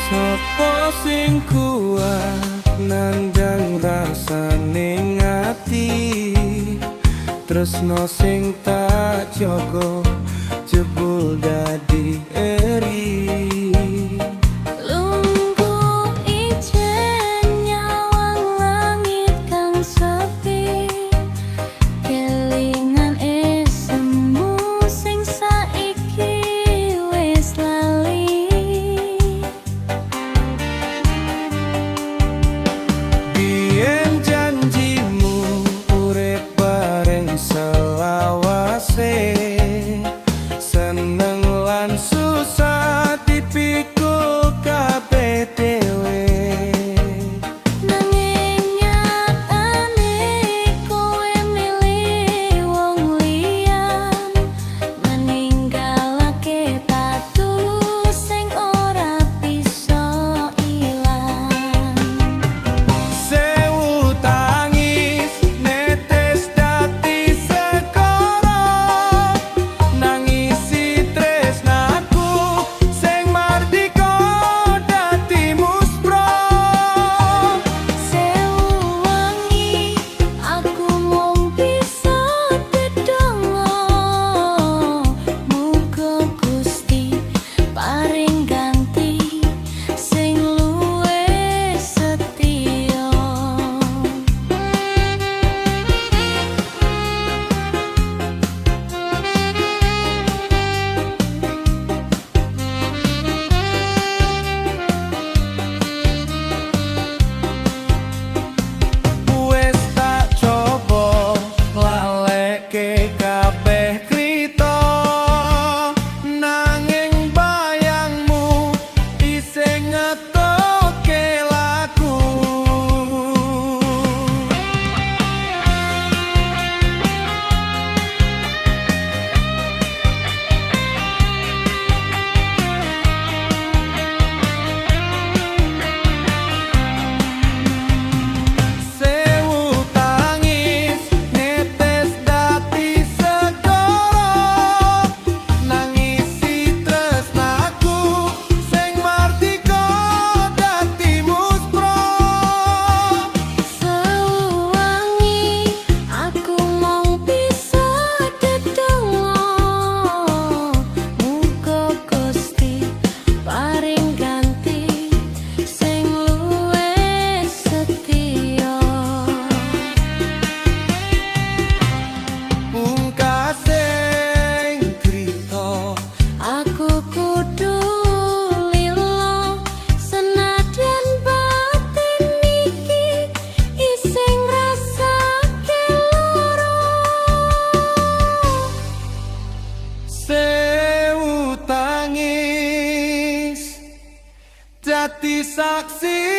Sopo sing kuat nandang rasane ngati, tresno sing tak jaga jebul dadi eri. Lungguh ijen nyawang langit kang sepi, kelingan esemu sing saiki wis lali. Biyen janjimu urip bareng selawase, seneng lan susah dipikul kabeh dhewe. Nanging nyatane kowe milih wong liyan, meninggalake tatu sing ora bisa ilang. Sewu tangis netes dadi segara, nangisi tresnaku sing mardika dadi muspra. Sewu wangi aku mung bisa dedonga, muga Gusti paring ganti sing luwih setya. Wes tak coba nglaleke kabeh krita, nanging bayangmu isih ngetoke laku. Sewu tangis netes dadi segara, nangisi tresnaku sing mardika dadi muspra. Sewu wangi aku mung bisa dedonga, muga Gusti paring ganti sing luwih setya. Pungkasing krita Aku kudu lila, senajan batin iki isih ngrasake lara. sewu tangis dadi saksi